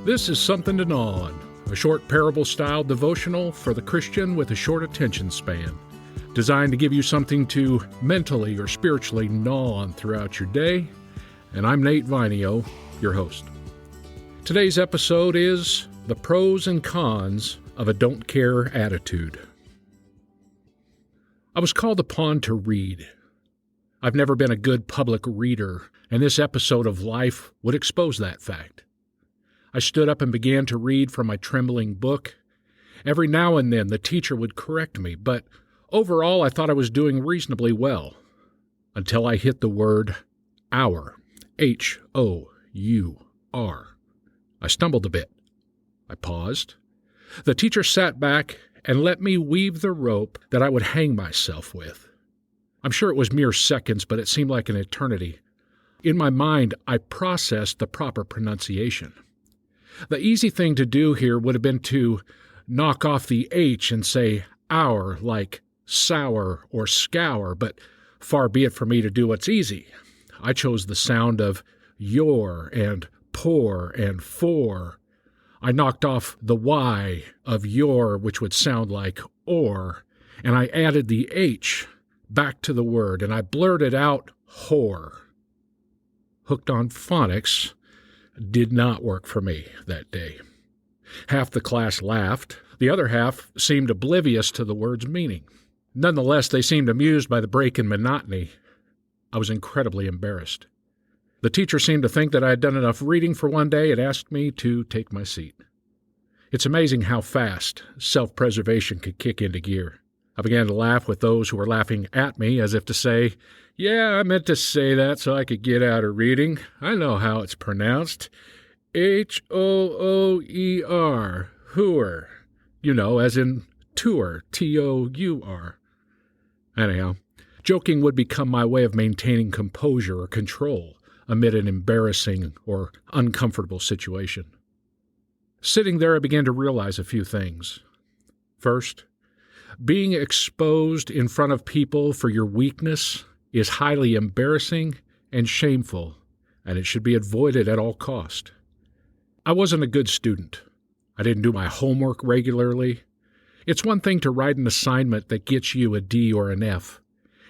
This is Something to Gnaw On, a short parable-style devotional for the Christian with a short attention span, designed to give you something to mentally or spiritually gnaw on throughout your day. And I'm Nate Vainio, your host. Today's episode is the pros and cons of a don't care attitude. I was called upon to read. I've never been a good public reader, and this episode of life would expose that fact. I stood up and began to read from my trembling book. Every now and then the teacher would correct me, but overall I thought I was doing reasonably well, until I hit the word our, H-O-U-R. I stumbled a bit. I paused. The teacher sat back and let me weave the rope that I would hang myself with. I'm sure it was mere seconds, but it seemed like an eternity. In my mind, I processed the proper pronunciation. The easy thing to do here would have been to knock off the H and say our, like sour or scour, but far be it for me to do what's easy. I chose the sound of your and pour and for. I knocked off the Y of your, which would sound like or, and I added the H back to the word, and I blurted out whore. Hooked on phonics did not work for me that day. Half the class laughed. The other half seemed oblivious to the word's meaning. Nonetheless, they seemed amused by the break in monotony. I was incredibly embarrassed. The teacher seemed to think that I had done enough reading for one day and asked me to take my seat. It's amazing how fast self-preservation could kick into gear. I began to laugh with those who were laughing at me, as if to say, "Yeah, I meant to say that so I could get out of reading. I know how it's pronounced. H-O-O-E-R, hooer. You know, as in tour, T-O-U-R. Anyhow, joking would become my way of maintaining composure or control amid an embarrassing or uncomfortable situation. Sitting there, I began to realize a few things. First, being exposed in front of people for your weakness is highly embarrassing and shameful, and it should be avoided at all cost. I wasn't a good student. I didn't do my homework regularly. It's one thing to write an assignment that gets you a D or an F.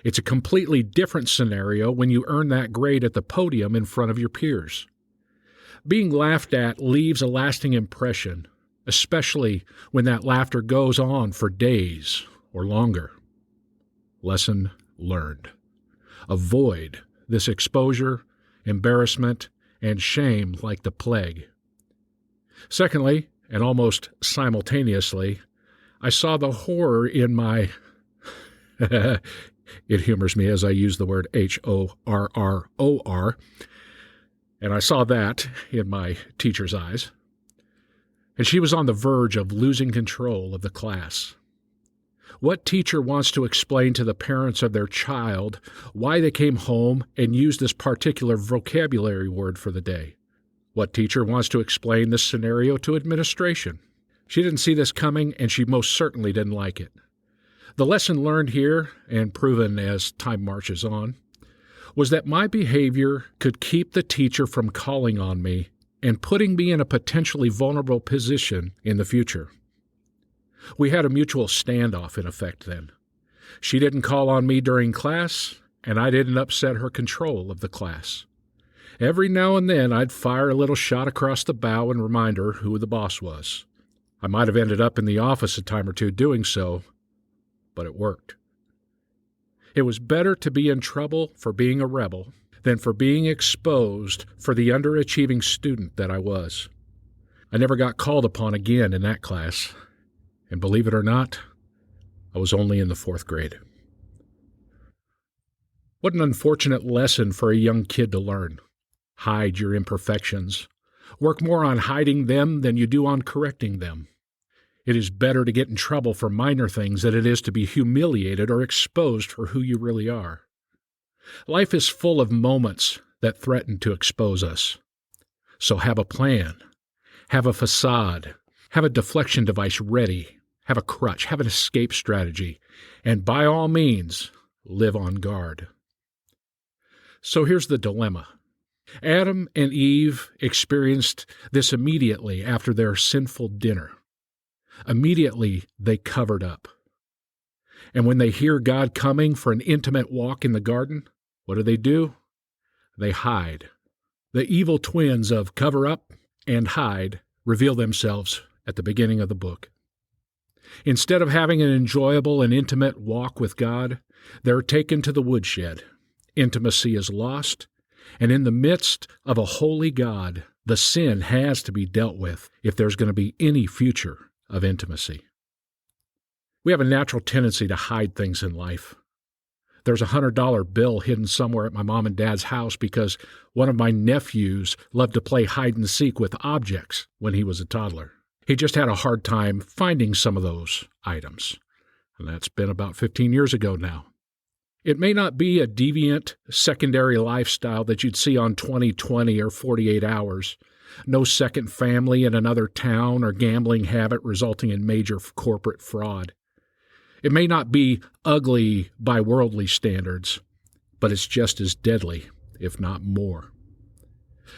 It's a completely different scenario when you earn that grade at the podium in front of your peers. Being laughed at leaves a lasting impression, especially when that laughter goes on for days or longer. Lesson learned. Avoid this exposure, embarrassment, and shame like the plague. Secondly, and almost simultaneously, I saw the horror in my... It humors me as I use the word H-O-R-R-O-R, and I saw that in my teacher's eyes. And she was on the verge of losing control of the class. What teacher wants to explain to the parents of their child why they came home and used this particular vocabulary word for the day? What teacher wants to explain this scenario to administration? She didn't see this coming, and she most certainly didn't like it. The lesson learned here, and proven as time marches on, was that my behavior could keep the teacher from calling on me and putting me in a potentially vulnerable position in the future. We had a mutual standoff in effect then. She didn't call on me during class, and I didn't upset her control of the class. Every now and then I'd fire a little shot across the bow and remind her who the boss was. I might have ended up in the office a time or two doing so, but it worked. It was better to be in trouble for being a rebel than for being exposed for the underachieving student that I was. I never got called upon again in that class, and believe it or not, I was only in the 4th grade. What an unfortunate lesson for a young kid to learn. Hide your imperfections. Work more on hiding them than you do on correcting them. It is better to get in trouble for minor things than it is to be humiliated or exposed for who you really are. Life is full of moments that threaten to expose us. So have a plan. Have a facade. Have a deflection device ready. Have a crutch. Have an escape strategy. And by all means, live on guard. So here's the dilemma. Adam and Eve experienced this immediately after their sinful dinner. Immediately, they covered up. And when they hear God coming for an intimate walk in the garden, what do? They hide. The evil twins of cover up and hide reveal themselves at the beginning of the book. Instead of having an enjoyable and intimate walk with God, they're taken to the woodshed. Intimacy is lost, and in the midst of a holy God, the sin has to be dealt with if there's going to be any future of intimacy. We have a natural tendency to hide things in life. There's a $100 bill hidden somewhere at my mom and dad's house because one of my nephews loved to play hide and seek with objects when he was a toddler. He just had a hard time finding some of those items, and that's been about 15 years ago now. It may not be a deviant secondary lifestyle that you'd see on 20/20 or 48 Hours, no second family in another town or gambling habit resulting in major corporate fraud. It may not be ugly by worldly standards, but it's just as deadly, if not more.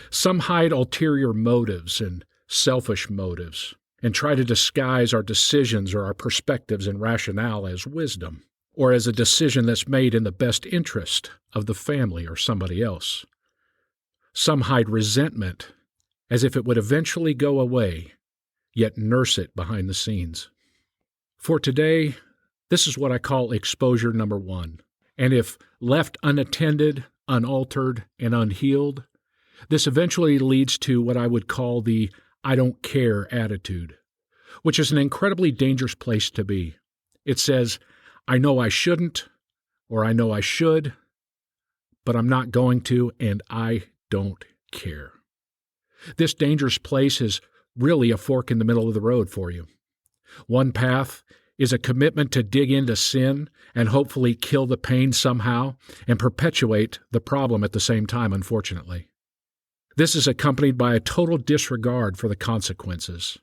Some hide ulterior motives and selfish motives and try to disguise our decisions or our perspectives and rationale as wisdom, or as a decision that's made in the best interest of the family or somebody else. Some hide resentment as if it would eventually go away, yet nurse it behind the scenes. For today, this is what I call exposure number 1. And if left unattended, unaltered, and unhealed, this eventually leads to what I would call the I don't care attitude, which is an incredibly dangerous place to be. It says, I know I shouldn't, or I know I should, but I'm not going to, and I don't care. This dangerous place is really a fork in the middle of the road for you. One path is a commitment to dig into sin and hopefully kill the pain somehow and perpetuate the problem at the same time, unfortunately. This is accompanied by a total disregard for the consequences.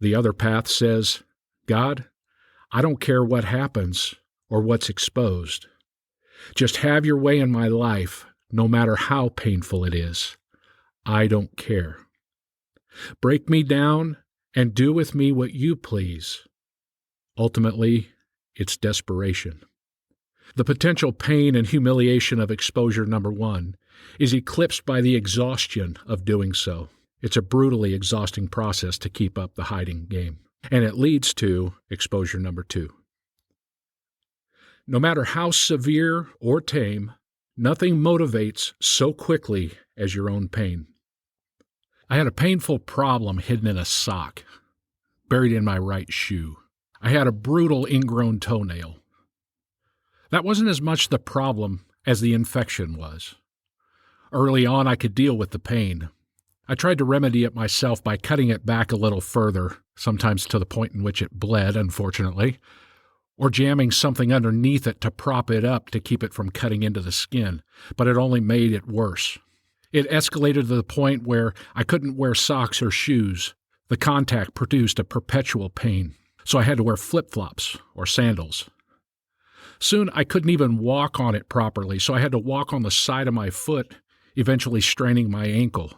The other path says, God, I don't care what happens or what's exposed. Just have your way in my life, no matter how painful it is. I don't care. Break me down and do with me what you please. Ultimately, it's desperation. The potential pain and humiliation of exposure number 1 is eclipsed by the exhaustion of doing so. It's a brutally exhausting process to keep up the hiding game, and it leads to exposure number 2. No matter how severe or tame, nothing motivates so quickly as your own pain. I had a painful problem hidden in a sock, buried in my right shoe. I had a brutal ingrown toenail. That wasn't as much the problem as the infection was. Early on, I could deal with the pain. I tried to remedy it myself by cutting it back a little further, sometimes to the point in which it bled, unfortunately, or jamming something underneath it to prop it up to keep it from cutting into the skin, but it only made it worse. It escalated to the point where I couldn't wear socks or shoes. The contact produced a perpetual pain. So I had to wear flip-flops or sandals. Soon I couldn't even walk on it properly, so I had to walk on the side of my foot, eventually straining my ankle.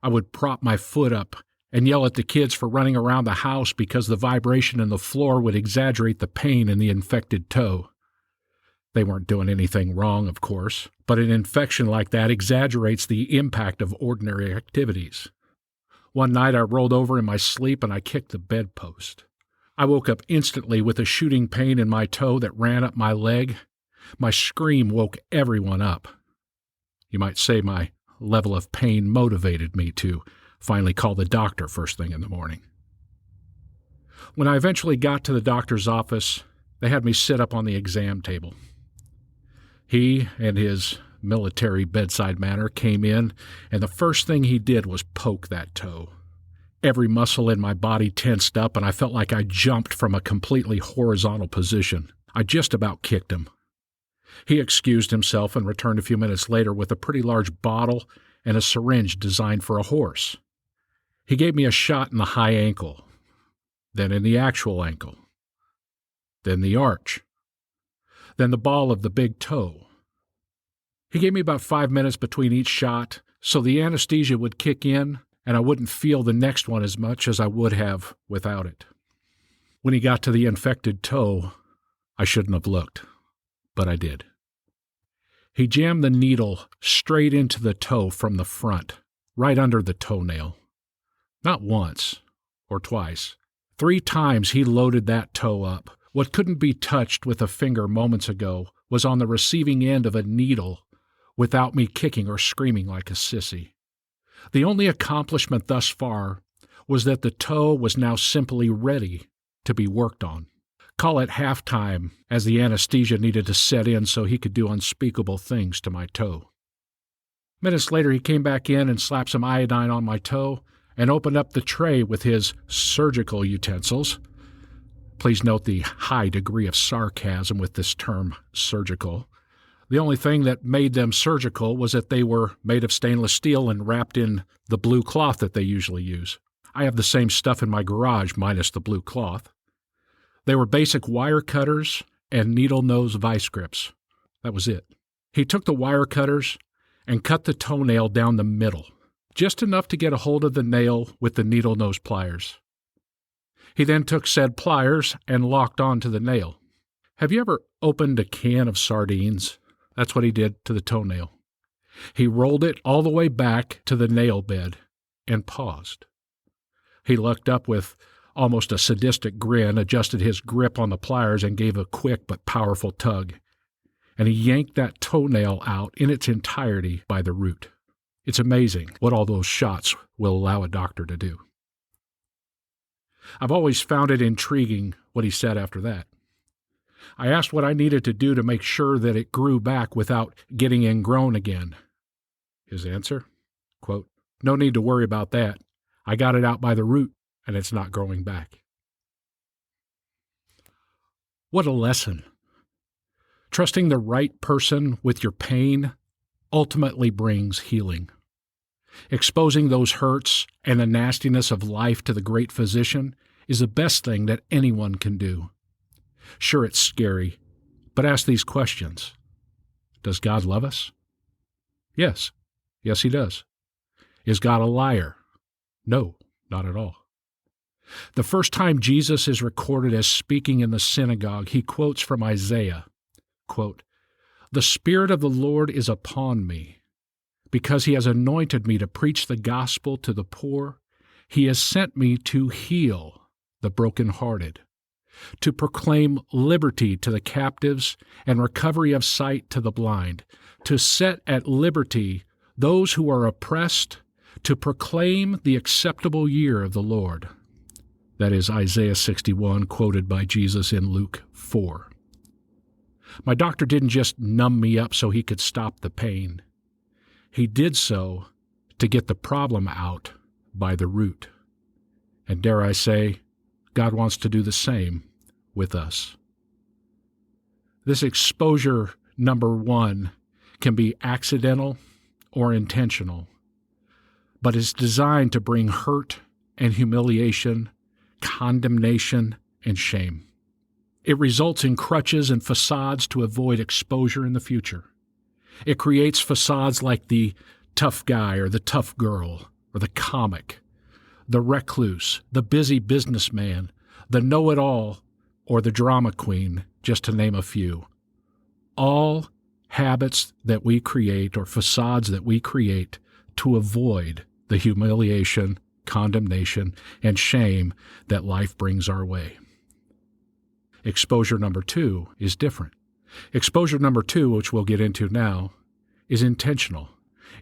I would prop my foot up and yell at the kids for running around the house because the vibration in the floor would exaggerate the pain in the infected toe. They weren't doing anything wrong, of course, but an infection like that exaggerates the impact of ordinary activities. One night I rolled over in my sleep and I kicked the bedpost. I woke up instantly with a shooting pain in my toe that ran up my leg. My scream woke everyone up. You might say my level of pain motivated me to finally call the doctor first thing in the morning. When I eventually got to the doctor's office, they had me sit up on the exam table. He and his military bedside manner came in, and the first thing he did was poke that toe. Every muscle in my body tensed up, and I felt like I jumped from a completely horizontal position. I just about kicked him. He excused himself and returned a few minutes later with a pretty large bottle and a syringe designed for a horse. He gave me a shot in the high ankle, then in the actual ankle, then the arch, then the ball of the big toe. He gave me about 5 minutes between each shot, so the anesthesia would kick in and I wouldn't feel the next one as much as I would have without it. When he got to the infected toe, I shouldn't have looked, but I did. He jammed the needle straight into the toe from the front, right under the toenail. Not once or twice. 3 times he loaded that toe up. What couldn't be touched with a finger moments ago was on the receiving end of a needle without me kicking or screaming like a sissy. The only accomplishment thus far was that the toe was now simply ready to be worked on. Call it halftime, as the anesthesia needed to set in so he could do unspeakable things to my toe. Minutes later, he came back in and slapped some iodine on my toe and opened up the tray with his surgical utensils. Please note the high degree of sarcasm with this term, surgical. The only thing that made them surgical was that they were made of stainless steel and wrapped in the blue cloth that they usually use. I have the same stuff in my garage minus the blue cloth. They were basic wire cutters and needle nose vice grips. That was it. He took the wire cutters and cut the toenail down the middle, just enough to get a hold of the nail with the needle nose pliers. He then took said pliers and locked onto the nail. Have you ever opened a can of sardines? That's what he did to the toenail. He rolled it all the way back to the nail bed and paused. He looked up with almost a sadistic grin, adjusted his grip on the pliers, and gave a quick but powerful tug. And he yanked that toenail out in its entirety by the root. It's amazing what all those shots will allow a doctor to do. I've always found it intriguing what he said after that. I asked what I needed to do to make sure that it grew back without getting ingrown again. His answer, quote, "No need to worry about that. I got it out by the root, and it's not growing back." What a lesson. Trusting the right person with your pain ultimately brings healing. Exposing those hurts and the nastiness of life to the great physician is the best thing that anyone can do. Sure, it's scary, but ask these questions. Does God love us? Yes. Yes, he does. Is God a liar? No, not at all. The first time Jesus is recorded as speaking in the synagogue, he quotes from Isaiah, quote, "The Spirit of the Lord is upon me, because he has anointed me to preach the gospel to the poor. He has sent me to heal the brokenhearted, to proclaim liberty to the captives and recovery of sight to the blind, to set at liberty those who are oppressed, to proclaim the acceptable year of the Lord." That is Isaiah 61, quoted by Jesus in Luke 4. My doctor didn't just numb me up so he could stop the pain. He did so to get the problem out by the root. And dare I say, God wants to do the same with us. This exposure, number 1, can be accidental or intentional, but is designed to bring hurt and humiliation, condemnation, and shame. It results in crutches and facades to avoid exposure in the future. It creates facades like the tough guy or the tough girl or the comic, the recluse, the busy businessman, the know-it-all, or the drama queen, just to name a few. All habits that we create or facades that we create to avoid the humiliation, condemnation, and shame that life brings our way. Exposure number 2 is different. Exposure number 2, which we'll get into now, is intentional.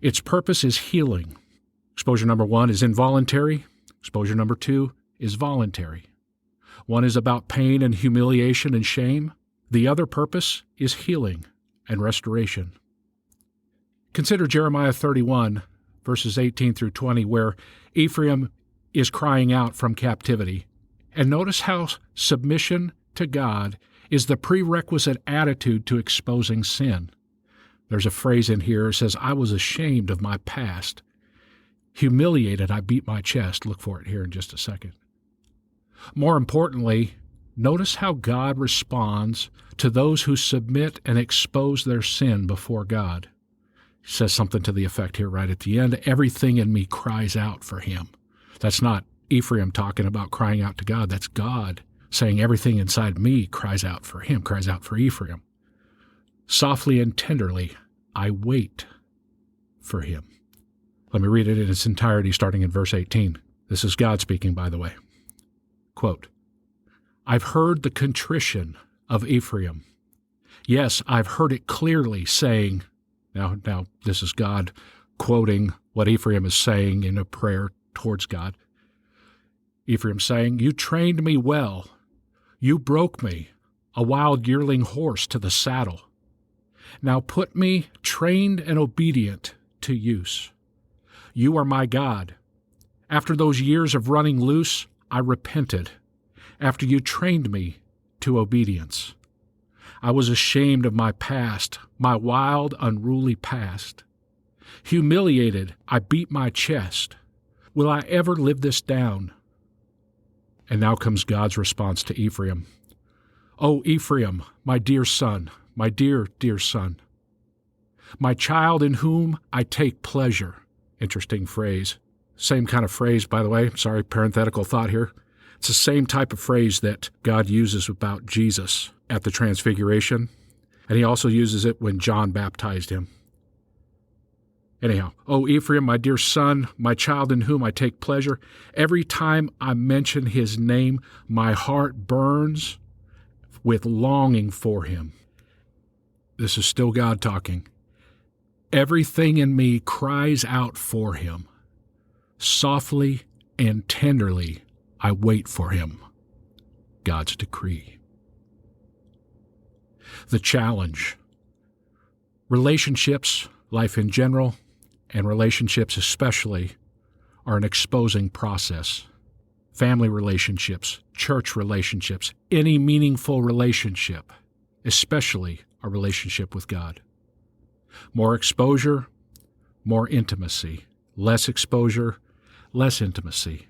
Its purpose is healing. Exposure number 1 is involuntary. Exposure number 2 is voluntary. One is about pain and humiliation and shame. The other purpose is healing and restoration. Consider Jeremiah 31, verses 18 through 20, where Ephraim is crying out from captivity. And notice how submission to God is the prerequisite attitude to exposing sin. There's a phrase in here that says, "I was ashamed of my past. Humiliated, I beat my chest." Look for it here in just a second. More importantly, notice how God responds to those who submit and expose their sin before God. He says something to the effect here right at the end, everything in me cries out for him. That's not Ephraim talking about crying out to God. That's God saying everything inside me cries out for him, cries out for Ephraim. Softly and tenderly, I wait for him. Let me read it in its entirety, starting in verse 18. This is God speaking, by the way. Quote, I've heard the contrition of Ephraim. Yes, I've heard it clearly saying, now this is God quoting what Ephraim is saying in a prayer towards God. Ephraim saying, you trained me well. You broke me, a wild yearling horse, to the saddle. Now put me trained and obedient to use. You are my God. After those years of running loose, I repented. After you trained me to obedience. I was ashamed of my past, my wild, unruly past. Humiliated, I beat my chest. Will I ever live this down? And now comes God's response to Ephraim. Oh, Ephraim, my dear son, my dear, dear son. My child in whom I take pleasure. Interesting phrase. Same kind of phrase, by the way. Sorry, parenthetical thought here. It's the same type of phrase that God uses about Jesus at the Transfiguration, and he also uses it when John baptized him. Anyhow, oh, Ephraim, my dear son, my child in whom I take pleasure, every time I mention his name, my heart burns with longing for him. This is still God talking. Everything in me cries out for him. Softly and tenderly, I wait for him. God's decree. The challenge. Relationships, life in general, and relationships especially, are an exposing process. Family relationships, church relationships, any meaningful relationship, especially a relationship with God. More exposure, more intimacy. Less exposure, less intimacy.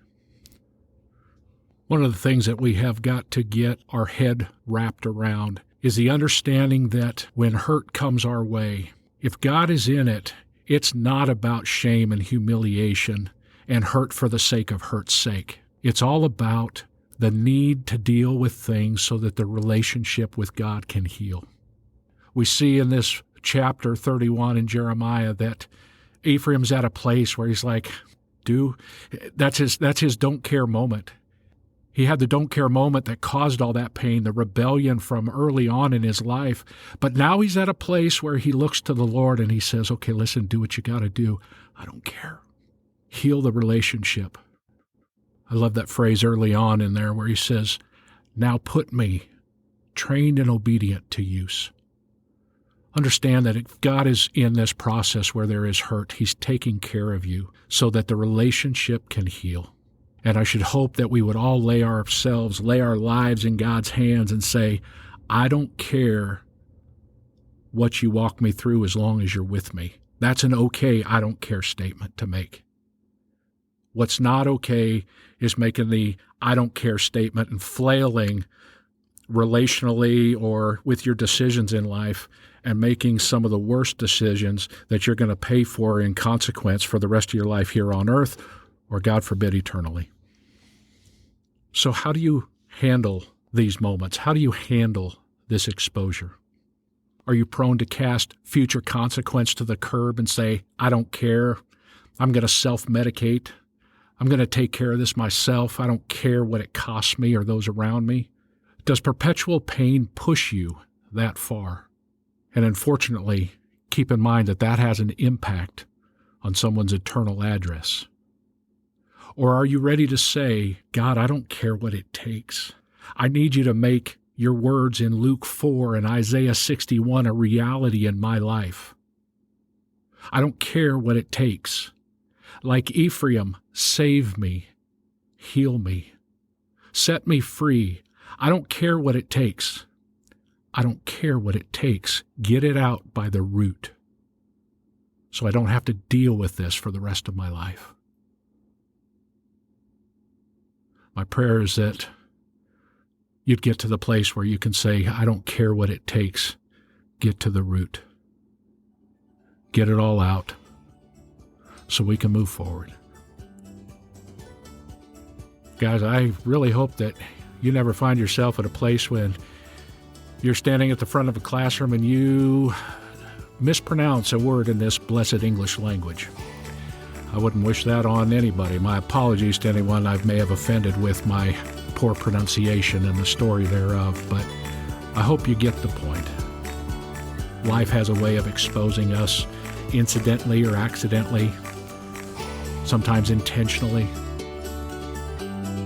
One of the things that we have got to get our head wrapped around is the understanding that when hurt comes our way, if God is in it, it's not about shame and humiliation and hurt for the sake of hurt's sake. It's all about the need to deal with things so that the relationship with God can heal. We see in this chapter 31 in Jeremiah that Ephraim's at a place where he's like, that's his don't care moment. He had the don't care moment that caused all that pain, the rebellion from early on in his life. But now he's at a place where he looks to the Lord and he says, okay, listen, do what you got to do. I don't care. Heal the relationship. I love that phrase early on in there where he says, now put me trained and obedient to use. Understand that if God is in this process where there is hurt, he's taking care of you so that the relationship can heal. And I should hope that we would all lay our lives in God's hands and say, I don't care what you walk me through as long as you're with me. That's an okay, I don't care statement to make. What's not okay is making the I don't care statement and flailing relationally or with your decisions in life and making some of the worst decisions that you're going to pay for in consequence for the rest of your life here on earth, or God forbid, eternally. So how do you handle these moments? How do you handle this exposure? Are you prone to cast future consequence to the curb and say, I don't care, I'm going to self-medicate, I'm going to take care of this myself, I don't care what it costs me or those around me? Does perpetual pain push you that far? And unfortunately, keep in mind that that has an impact on someone's eternal address. Or are you ready to say, God, I don't care what it takes. I need you to make your words in Luke 4 and Isaiah 61 a reality in my life. I don't care what it takes. Like Ephraim, save me, heal me, set me free. I don't care what it takes. I don't care what it takes. Get it out by the root so I don't have to deal with this for the rest of my life. My prayer is that you'd get to the place where you can say, I don't care what it takes. Get to the root. get it all out so we can move forward. Guys, I really hope that you never find yourself at a place when you're standing at the front of a classroom and you mispronounce a word in this blessed English language. I wouldn't wish that on anybody. My apologies to anyone I may have offended with my poor pronunciation and the story thereof, but I hope you get the point. Life has a way of exposing us incidentally or accidentally, sometimes intentionally.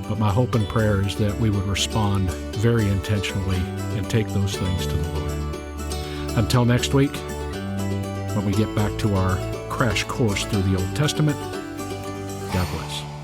But my hope and prayer is that we would respond very intentionally and take those things to the Lord. Until next week, when we get back to our crash course through the Old Testament, God bless.